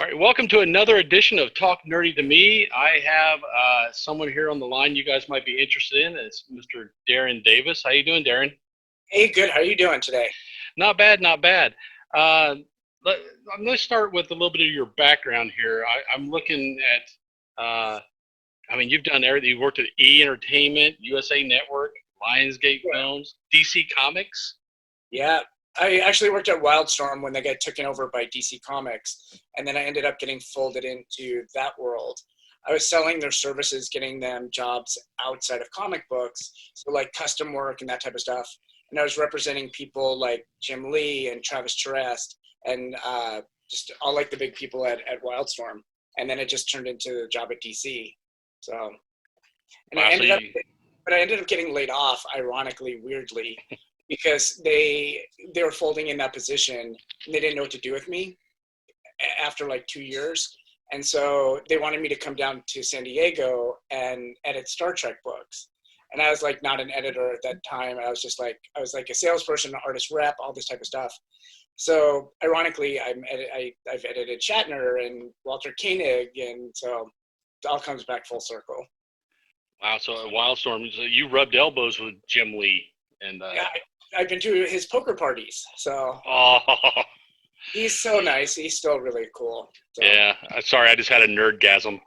right, welcome to another edition of Talk Nerdy to Me. I have someone here on the line you guys might be interested in. It's Mr. Darren Davis. How you doing, Darren? Hey, good. How are you doing today? Not bad, not bad. I'm going to start with a little bit of your background here. I'm looking at, you've done everything. You've worked at E! Entertainment, USA Network, Lionsgate Films, DC Comics. Yeah, I actually worked at Wildstorm when they got taken over by DC Comics, and then I ended up getting folded into that world. I was selling their services, getting them jobs outside of comic books, so like custom work and that type of stuff. And I was representing people like Jim Lee and Travis Charest and just all like the big people at Wildstorm. And then it just turned into the job at DC. So, and I ended up getting laid off, ironically, weirdly, because they were folding in that position and they didn't know what to do with me after like 2 years. And so they wanted me to come down to San Diego and edit Star Trek books. And I was like not an editor at that time. I was like a salesperson, an artist rep, all this type of stuff. So ironically, I've edited Shatner and Walter Koenig, and so it all comes back full circle. Wow, so at Wildstorm, so you rubbed elbows with Jim Lee. And yeah, I've been to his poker parties, so he's so nice. He's still really cool. So. Yeah, sorry, I just had a nerdgasm.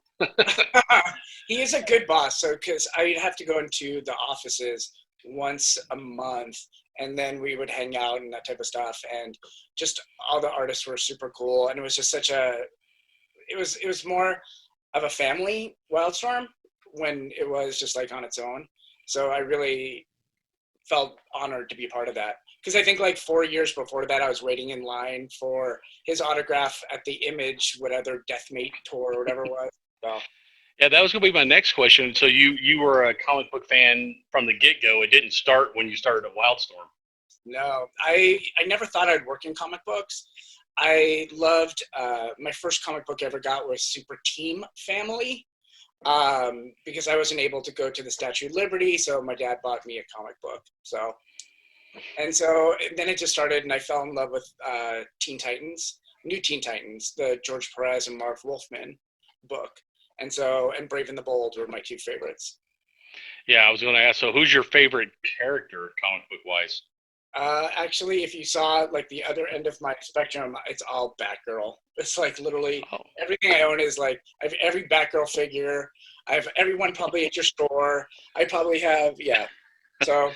He is a good boss, so because I have to go into the offices once a month, and then we would hang out and that type of stuff, and just all the artists were super cool, and it was just it was more of a family Wildstorm when it was just like on its own. So I really felt honored to be part of that, because I think like 4 years before that I was waiting in line for his autograph at the Image whatever Deathmate tour or whatever it was. So. Yeah, that was going to be my next question. So you were a comic book fan from the get-go. It didn't start when you started at Wildstorm. No, I never thought I'd work in comic books. I loved my first comic book I ever got was Super Team Family, because I wasn't able to go to the Statue of Liberty, so my dad bought me a comic book. So then it just started, and I fell in love with Teen Titans, New Teen Titans, the George Perez and Marv Wolfman book. And Brave and the Bold were my two favorites. Yeah, I was going to ask, so who's your favorite character comic book wise? Actually, if you saw like the other end of my spectrum, it's all Batgirl. It's like literally everything I own is like, I have every Batgirl figure. I have everyone probably at your store. I probably have, yeah. So.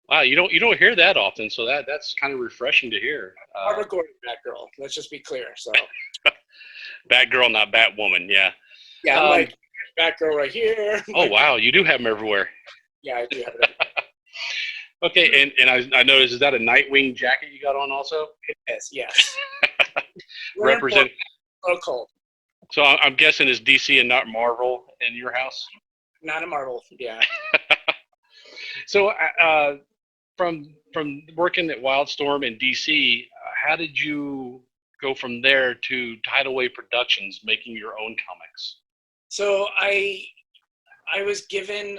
Wow, you don't hear that often, so that's kind of refreshing to hear. Barbara Gordon, Batgirl. Let's just be clear. So. Batgirl, not Batwoman. Yeah. Yeah, I'm like Batgirl right here. Oh wow, you do have them everywhere. Yeah, I do have it. Okay, and I noticed, is that a Nightwing jacket you got on also? It is, yes. Represent. A little cold. So I'm guessing it's DC and not Marvel in your house? Not a Marvel, yeah. So from working at Wildstorm in DC, how did you go from there to TidalWave Productions, making your own comics? So I was given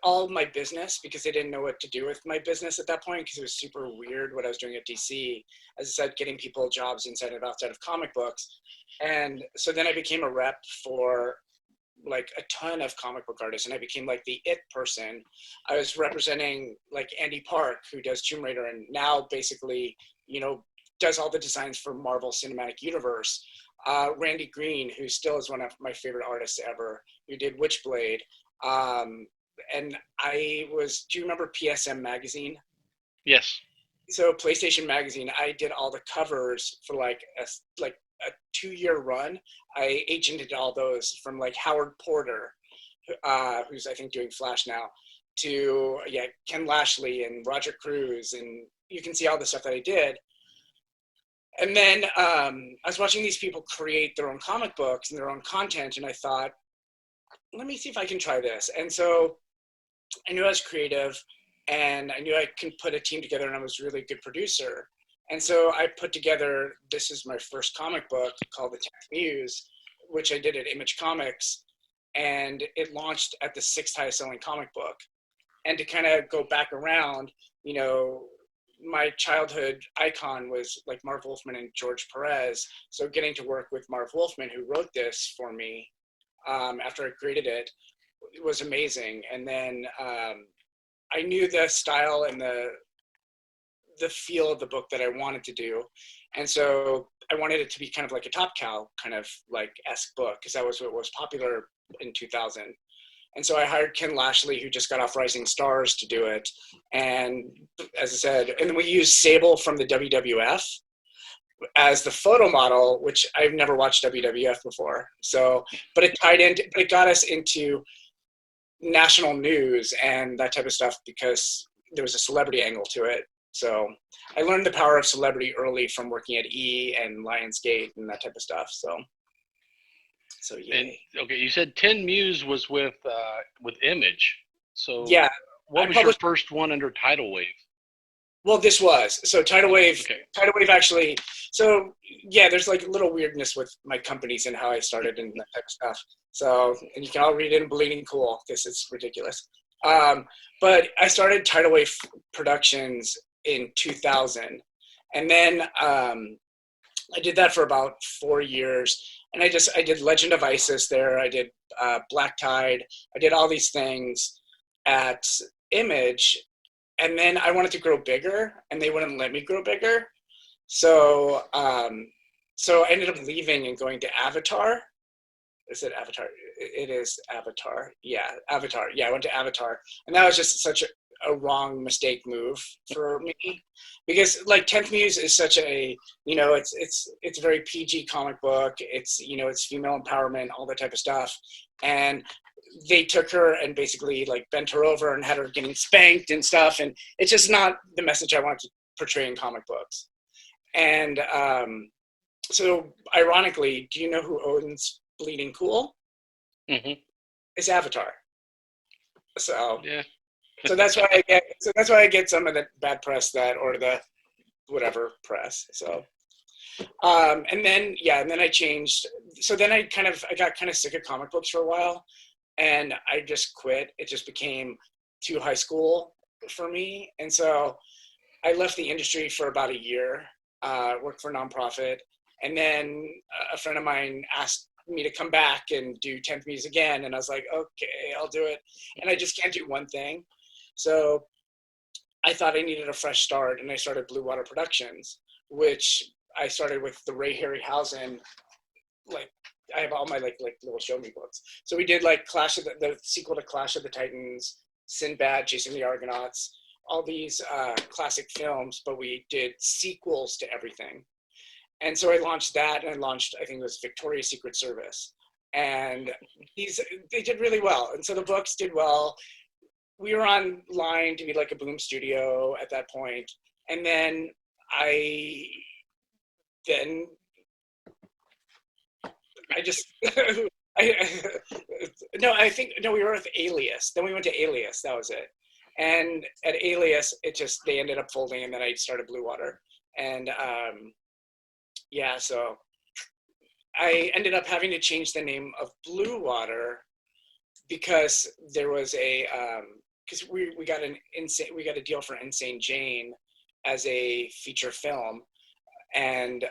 all my business because they didn't know what to do with my business at that point, because it was super weird what I was doing at DC. As I said, getting people jobs inside and outside of comic books. And so then I became a rep for like a ton of comic book artists, and I became like the it person. I was representing like Andy Park, who does Tomb Raider, and now basically, does all the designs for Marvel Cinematic Universe. Randy Green, who still is one of my favorite artists ever, who did Witchblade. And do you remember PSM Magazine? Yes. So PlayStation Magazine, I did all the covers for like a 2-year run. I agented all those from like Howard Porter, who's I think doing Flash now, to Ken Lashley and Roger Cruz, and you can see all the stuff that I did. And then I was watching these people create their own comic books and their own content, and I thought, let me see if I can try this. And so I knew I was creative, and I knew I could put a team together, and I was a really good producer. And so I put together, this is my first comic book called The Tech Muse, which I did at Image Comics, and it launched at the 6th highest selling comic book. And to kind of go back around, my childhood icon was like Marv Wolfman and George Perez. So getting to work with Marv Wolfman, who wrote this for me after I created it, was amazing. And then I knew the style and the feel of the book that I wanted to do. And so I wanted it to be kind of like a Top Cow kind of like esque book, because that was what was popular in 2000. And so I hired Ken Lashley, who just got off Rising Stars, to do it. And as I said, and we used Sable from the WWF as the photo model, which I've never watched WWF before. So, but it tied into, but it got us into national news and that type of stuff because there was a celebrity angle to it. So I learned the power of celebrity early from working at E! And Lionsgate and that type of stuff. So yeah. And okay, you said 10 Muse was with Image. So yeah, what was your first one under TidalWave? Well, this was so TidalWave. Okay. TidalWave actually. So yeah, there's like a little weirdness with my companies and how I started and that type of stuff. So, and you can all read it in Bleeding Cool because it's ridiculous. But I started TidalWave Productions in 2000, and then I did that for about 4 years. And I did Legend of Isis there. I did Black Tide. I did all these things at Image. And then I wanted to grow bigger, and they wouldn't let me grow bigger. So so I ended up leaving and going to Avatar. Is it Avatar? It is Avatar. Yeah, Avatar. Yeah, I went to Avatar. And that was just such a wrong mistake move for me, because like 10th Muse is such a, you know, it's a very PG comic book. It's, you know, it's female empowerment, all that type of stuff. And they took her and basically like bent her over and had her getting spanked and stuff. And it's just not the message I wanted to portray in comic books. And so ironically, do you know who owns Bleeding Cool? Mm-hmm. It's Avatar. So yeah. So that's why I get some of the bad press or the whatever press. So, and then I changed. So then I got kind of sick of comic books for a while, and I just quit. It just became too high school for me, and so I left the industry for about a year. Worked for a nonprofit, and then a friend of mine asked me to come back and do 10th Muse again, and I was like, okay, I'll do it. And I just can't do one thing. So I thought I needed a fresh start, and I started Blue Water Productions, which I started with the Ray Harryhausen. Like, I have all my like little show me books. So we did like the sequel to Clash of the Titans, Sinbad, Chasing the Argonauts, all these classic films, but we did sequels to everything. And so I launched that, and I launched, I think it was Victoria's Secret Service. And they did really well. And so the books did well. We were on line to be like a Boom Studio at that point. And then I just, we were with Alias. Then we went to Alias, that was it. And at Alias, they ended up folding, and then I started Blue Water. And yeah, so I ended up having to change the name of Blue Water because there was because we got a deal for Insane Jane as a feature film, and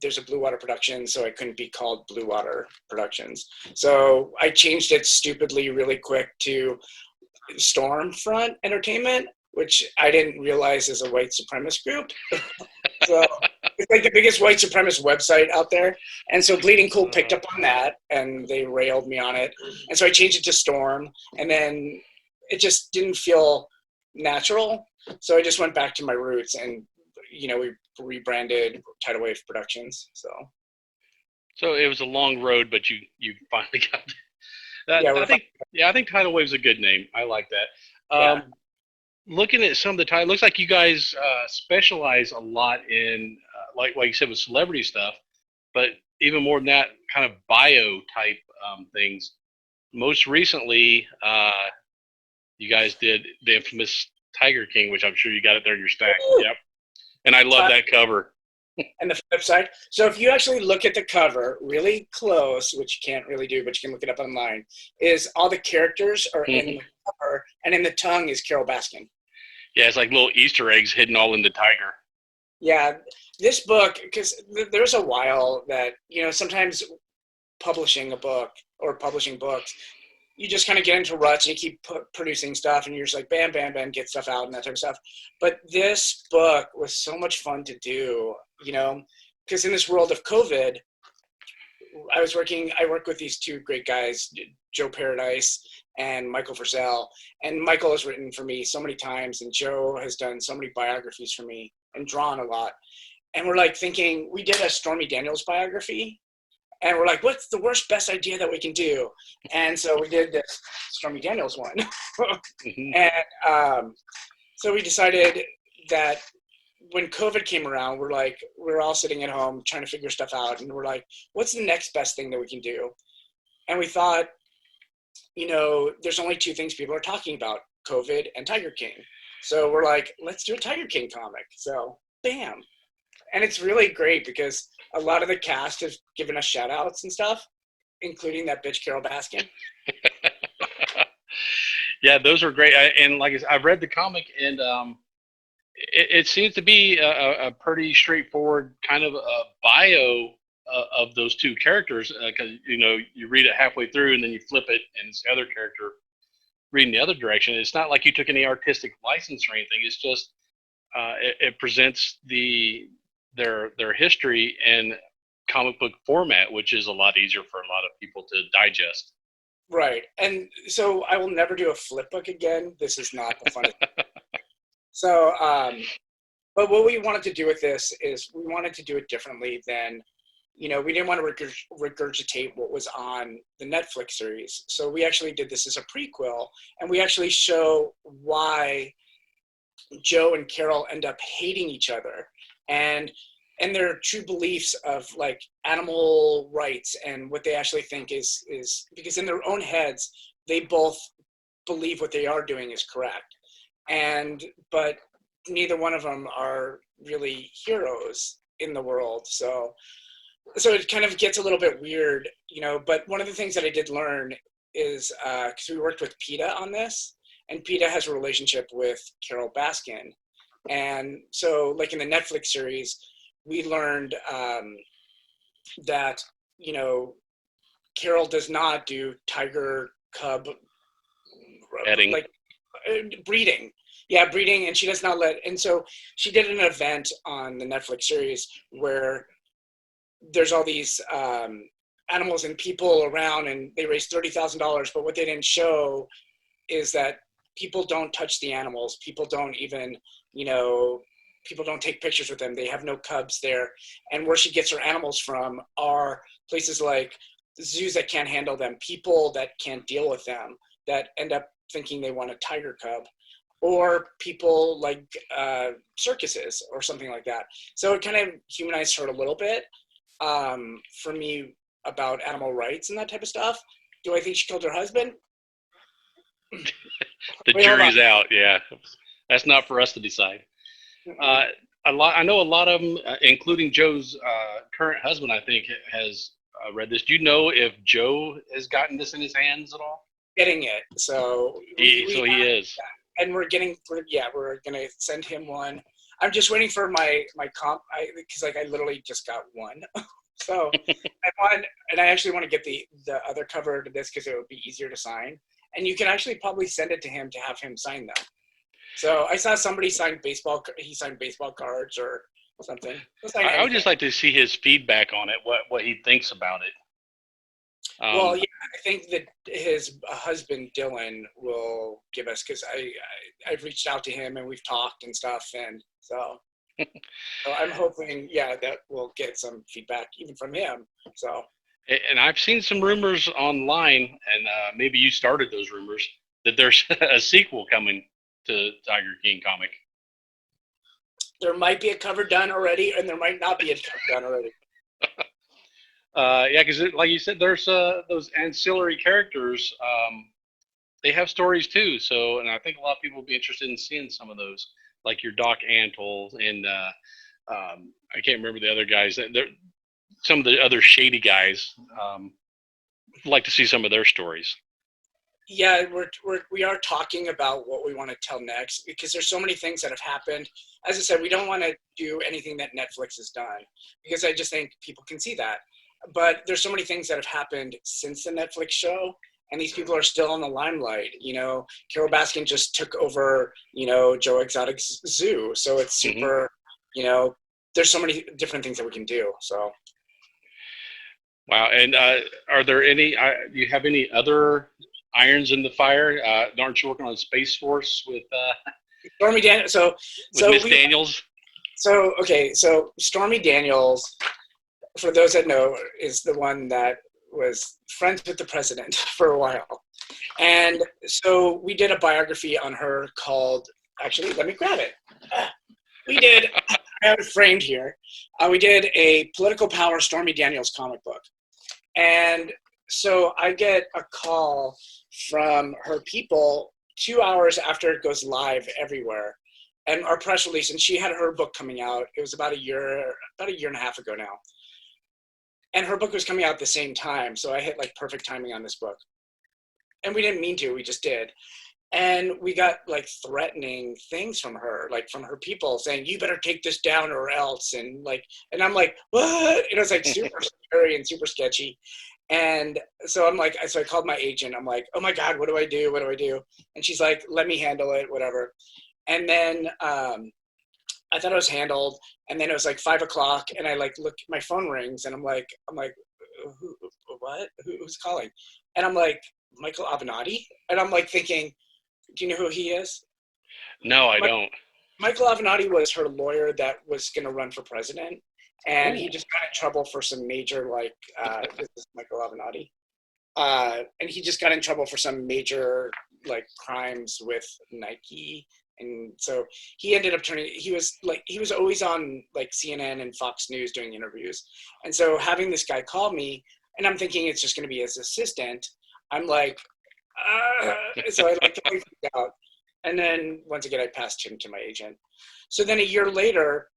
there's a Blue Water production, so it couldn't be called Blue Water Productions. So I changed it stupidly really quick to Stormfront Entertainment, which I didn't realize is a white supremacist group. So it's like the biggest white supremacist website out there. And so Bleeding Cool picked up on that, and they railed me on it. And so I changed it to Storm, and then it just didn't feel natural. So I just went back to my roots, and, you know, we rebranded TidalWave Productions. So it was a long road, but you finally got that. I think TidalWave's a good name. I like that. Looking at some of the titles, looks like you guys specialize a lot in, like you said, with celebrity stuff, but even more than that, kind of bio type things. Most recently, you guys did the infamous Tiger King, which I'm sure you got it there in your stack. Ooh. Yep. And I love that cover. And the flip side. So if you actually look at the cover really close, which you can't really do, but you can look it up online, is all the characters are in the cover, and in the tongue is Carole Baskin. Yeah, it's like little Easter eggs hidden all in the tiger. Yeah, this book, because there's a while that, sometimes publishing a book or publishing books, you just kind of get into ruts and you keep producing stuff and you're just like, bam, bam, bam, get stuff out and that type of stuff. But this book was so much fun to do, because in this world of COVID, I work with these two great guys, Joe Paradise and Michael Frizzell. And Michael has written for me so many times, and Joe has done so many biographies for me and drawn a lot. And we're like thinking, we did a Stormy Daniels biography, and we're like, what's the worst, best idea that we can do? And so we did this Stormy Daniels one. Mm-hmm. And so we decided that when COVID came around, we're all sitting at home trying to figure stuff out. And we're like, what's the next best thing that we can do? And we thought, there's only two things people are talking about, COVID and Tiger King. So we're like, let's do a Tiger King comic. So bam. And it's really great because a lot of the cast has given us shout outs and stuff, including that bitch Carole Baskin. Yeah, those are great. And like I said, I've read the comic, and it seems to be a pretty straightforward kind of a bio of those two characters, because you read it halfway through and then you flip it and it's the other character reading the other direction. It's not like you took any artistic license or anything. It's just it presents their history in comic book format, which is a lot easier for a lot of people to digest. Right. And so I will never do a flip book again. This is not the funnest. So, but what we wanted to do with this is we wanted to do it differently than, we didn't want to regurgitate what was on the Netflix series. So we actually did this as a prequel, and we actually show why Joe and Carole end up hating each other, and their true beliefs of like animal rights and what they actually think is because in their own heads, they both believe what they are doing is correct. But neither one of them are really heroes in the world. So it kind of gets a little bit weird, but one of the things that I did learn is, because we worked with PETA on this, and PETA has a relationship with Carole Baskin. And so like in the Netflix series, we learned that, Carole does not do tiger cub Heading. like breeding. Yeah, breeding, and she does not and so she did an event on the Netflix series where there's all these animals and people around, and they raised $30,000, but what they didn't show is that people don't touch the animals. People don't even, people don't take pictures with them. They have no cubs there. And where she gets her animals from are places like zoos that can't handle them, people that can't deal with them, that end up thinking they want a tiger cub, or people like circuses or something like that. So it kind of humanized her a little bit for me about animal rights and that type of stuff. Do I think she killed her husband? The jury's out. Yeah, that's not for us to decide. I know a lot of them, including Joe's current husband, I think, has read this. Do you know if Joe has gotten this in his hands at all? Getting it. So he is. And we're going to send him one. I'm just waiting for my comp, because I literally just got one. So I actually want to get the other cover to this because it would be easier to sign. And you can actually probably send it to him to have him sign them. So I saw somebody signed baseball cards or something. I would just like to see his feedback on it, what he thinks about it. Well, yeah, I think that his husband Dylan will give us, because I've reached out to him and we've talked and stuff, and so I'm hoping, that we'll get some feedback even from him. So. And I've seen some rumors online, and maybe you started those rumors, that there's a sequel coming to Tiger King comic. There might be a cover done already, and there might not be a cover done already. Yeah, because like you said, there's those ancillary characters. They have stories too. So, and I think a lot of people will be interested in seeing some of those, like your Doc Antle and I can't remember the other guys. Some of the other shady guys. Like to see some of their stories. Yeah, we are talking about what we want to tell next, because there's so many things that have happened. As I said, we don't want to do anything that Netflix has done, because I just think people can see that. But there's so many things that have happened since the Netflix show, and these people are still in the limelight. Carole Baskin just took over, Joe Exotic's zoo, so it's super. There's so many different things that we can do. So. Wow. And are there any? Do you have any other irons in the fire? Aren't you working on Space Force with Stormy Daniels? with Miss Daniels? So Stormy Daniels, for those that know, is the one that was friends with the president for a while. And so we did a biography on her called, actually, let me grab it. I have it framed here. We did a Political Power Stormy Daniels comic book. And so I get a call from her people 2 hours after it goes live everywhere, and our press release, and she had her book coming out. It was about a year and a half ago now. And her book was coming out at the same time. So I hit like perfect timing on this book. And we didn't mean to, we just did. And we got like threatening things from her, like from her people saying, you better take this down or else. And I'm like, what? It was like super scary and super sketchy. And so I called my agent. I'm like, oh my God, what do I do? What do I do? And she's like, let me handle it, whatever. And then I thought it was handled. And then it was like 5:00 and I look, my phone rings and I'm like, what? Who's calling? And I'm like, Michael Avenatti? And I'm like thinking, do you know who he is? No, I don't. Michael Avenatti was her lawyer that was going to run for president. And he just got in trouble for some major, this is Michael Avenatti. And he just got in trouble for some major, crimes with Nike. And so he ended up he was always on, CNN and Fox News doing interviews. And so having this guy call me, and I'm thinking it's just going to be his assistant, I'm like, so I totally freaked out. And then once again, I passed him to my agent. So then a year later,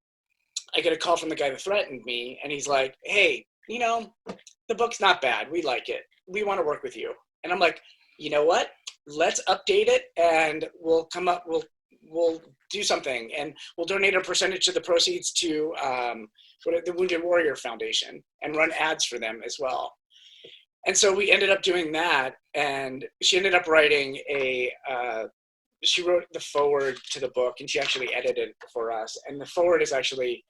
I get a call from the guy that threatened me, and he's like, hey, the book's not bad. We like it. We want to work with you. And I'm like, you know what? Let's update it, and we'll do something, and we'll donate a percentage of the proceeds to the Wounded Warrior Foundation and run ads for them as well. And so we ended up doing that, and she ended up writing she wrote the forward to the book, and she actually edited it for us. And the forward is actually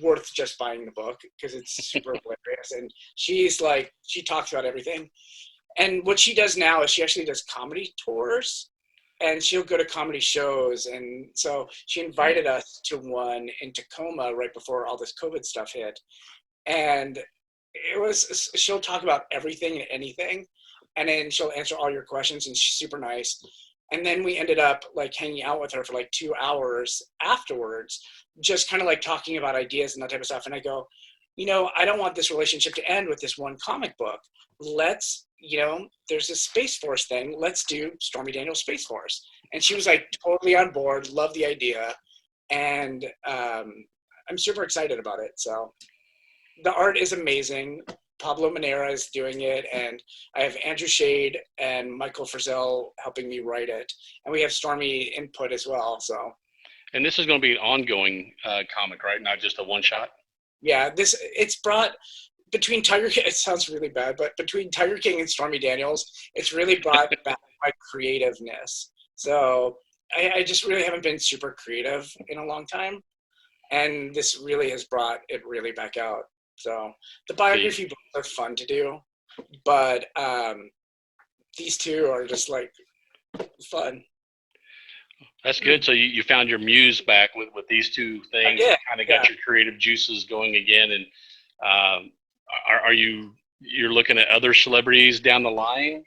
worth just buying the book because it's super hilarious. And she talks about everything. And what she does now is she actually does comedy tours, and she'll go to comedy shows. And so she invited us to one in Tacoma right before all this COVID stuff hit. And she'll talk about everything and anything, and then she'll answer all your questions, and she's super nice. And then we ended up hanging out with her for 2 hours afterwards, just kind of talking about ideas and that type of stuff. And I go, I don't want this relationship to end with this one comic book. Let's, there's this Space Force thing. Let's do Stormy Daniels Space Force. And she was totally on board, loved the idea. And I'm super excited about it. So the art is amazing. Pablo Manera is doing it, and I have Andrew Shade and Michael Frizzell helping me write it, and we have Stormy input as well. So, and this is going to be an ongoing comic, right? Not just a one shot. Yeah, it's brought between Tiger King. It sounds really bad, but between Tiger King and Stormy Daniels, it's really brought back my creativeness. So I just really haven't been super creative in a long time, and this really has brought it really back out. So the biography books are fun to do, but these two are just fun. That's good. So you found your muse back with these two things. Yeah, kind of got your creative juices going again. And you're looking at other celebrities down the line,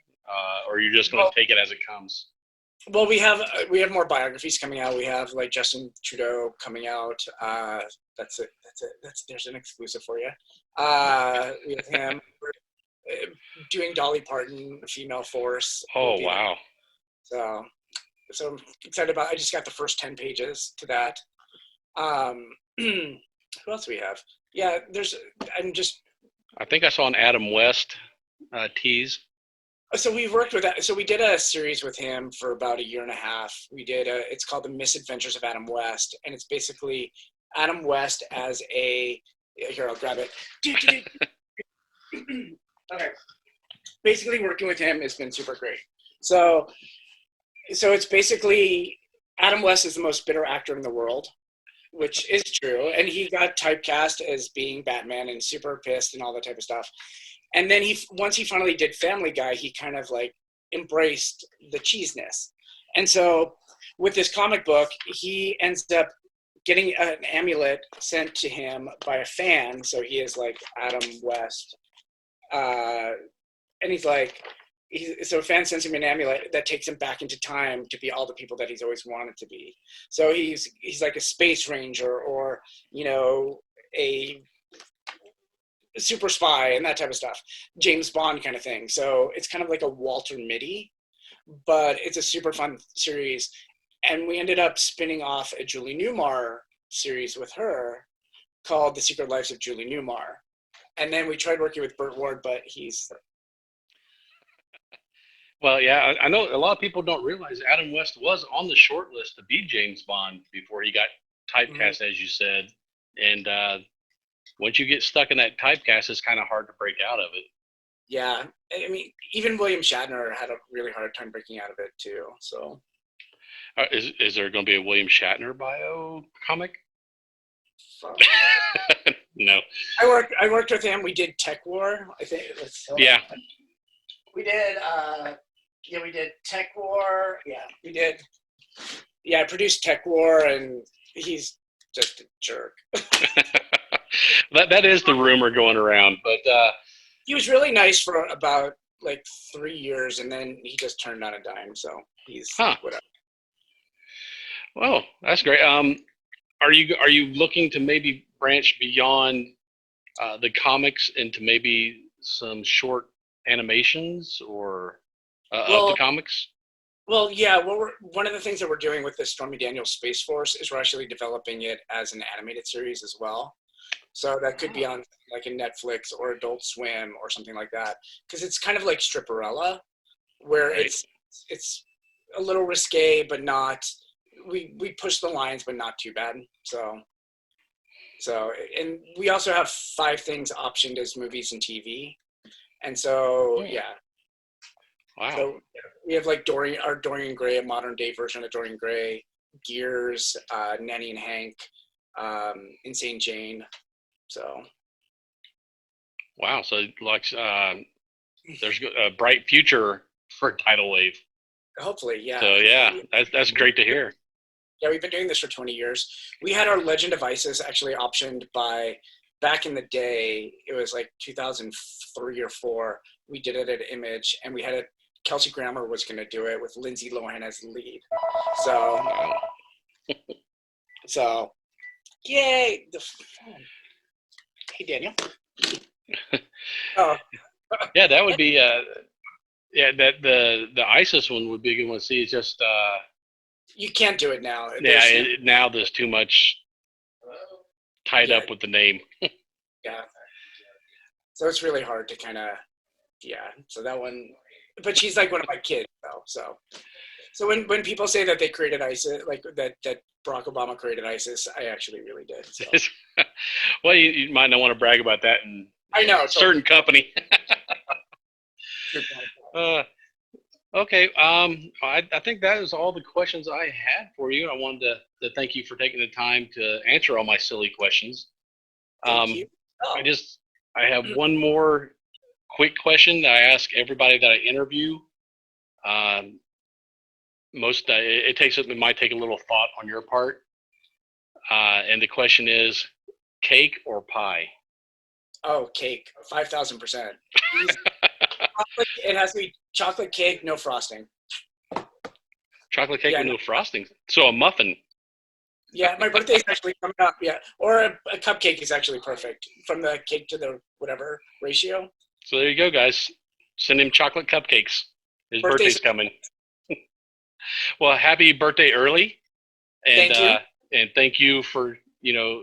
or you're just going to take it as it comes? Well, we have more biographies coming out. We have Justin Trudeau coming out. That's it. There's an exclusive for you. We have him. We're doing Dolly Parton, Female Force. Oh, wow. So I'm excited about it. I just got the first 10 pages to that. Who else do we have? Yeah, I think I saw an Adam West tease. So we've worked with that. So we did a series with him for about a year and a half. It's called The Misadventures of Adam West, and it's basically Adam West as here, I'll grab it. Okay. Basically working with him has been super great. So it's basically Adam West is the most bitter actor in the world, which is true. And he got typecast as being Batman and super pissed and all that type of stuff. And then once he finally did Family Guy, he kind of like embraced the cheesiness. And so with this comic book, he ends up getting an amulet sent to him by a fan. So he is like Adam West. And he's like, so a fan sends him an amulet that takes him back into time to be all the people that he's always wanted to be. So he's like a space ranger or, a super spy and that type of stuff, James Bond kind of thing. So it's kind of like a Walter Mitty, but it's a super fun series. And we ended up spinning off a Julie Newmar series with her called The Secret Lives of Julie Newmar. And then we tried working with Burt Ward, but he's... Well, yeah, I know a lot of people don't realize Adam West was on the short list to be James Bond before he got typecast, as you said. And once you get stuck in that typecast, it's kind of hard to break out of it. Yeah. I mean, even William Shatner had a really hard time breaking out of it, too. So, is there going to be a William Shatner bio comic? No. I worked with him. We did Tech War, I think. Yeah. We did, we did Tech War. Yeah, we did. Yeah, I produced Tech War, and he's just a jerk. That is the rumor going around, but he was really nice for about like 3 years, and then he just turned on a dime. So he's whatever. Well, that's great. Are you looking to maybe branch beyond the comics into maybe some short animations or of the comics? Well, yeah. One of the things that we're doing with the Stormy Daniels Space Force is we're actually developing it as an animated series as well. So that could be on like a Netflix or Adult Swim or something like that, because it's kind of like Stripperella, where it's a little risque, but not. We push the lines, but not too bad. So, and we also have 5 things optioned as movies and TV, and so yeah. Wow. So we have like our Dorian Gray, a modern day version of Dorian Gray, Gears, Nanny and Hank, Insane Jane. So. Wow. So like, there's a bright future for TidalWave. Hopefully, yeah. So yeah, that's great to hear. Yeah, we've been doing this for 20 years. We had our Legend of Isis actually optioned back in the day, it was like 2003 or 4. We did it at Image, and we had Kelsey Grammer was going to do it with Lindsay Lohan as the lead. So, so, yay! Hey, Daniel. Oh. Yeah, that would be yeah. That the ISIS one would be a good one to see. It's just you can't do it now. Now there's too much tied up with the name. Yeah. So it's really hard to kind of, so that one, but she's like one of my kids though. So when people say that they created ISIS, like that Barack Obama created ISIS, I actually really did. So. Well, you might not want to brag about that in I know, certain company. Okay. I think that is all the questions I had for you. I wanted to thank you for taking the time to answer all my silly questions. Thank you. I have one more quick question that I ask everybody that I interview. It might take a little thought on your part. And the question is, cake or pie? Oh, cake, 5,000%. It has to be chocolate cake, no frosting. Chocolate cake with no frosting. So a muffin. Yeah, my birthday is actually coming up. Yeah, or a cupcake is actually perfect from the cake to the whatever ratio. So there you go, guys. Send him chocolate cupcakes. His birthday's coming. Well, happy birthday early, and thank you. And thank you for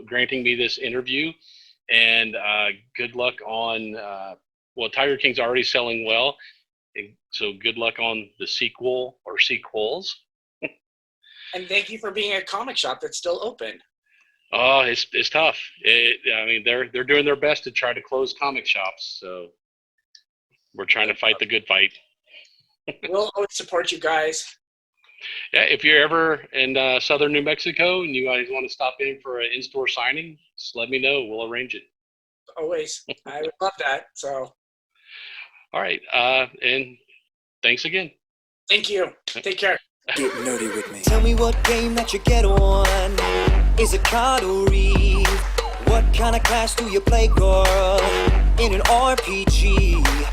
granting me this interview, and good luck on. Well, Tiger King's already selling well, So good luck on the sequel or sequels. And thank you for being a comic shop that's still open. Oh, it's tough. I mean, they're doing their best to try to close comic shops. So we're trying to fight the good fight. We'll always support you guys. Yeah, if you're ever in southern New Mexico and you guys want to stop in for an in-store signing, just let me know. We'll arrange it. Always. I would love that. So. All right. And thanks again. Thank you. Take care. Get nerdy with me. Tell me what game that you get on. Is it card or read? What kind of class do you play, girl? In an RPG.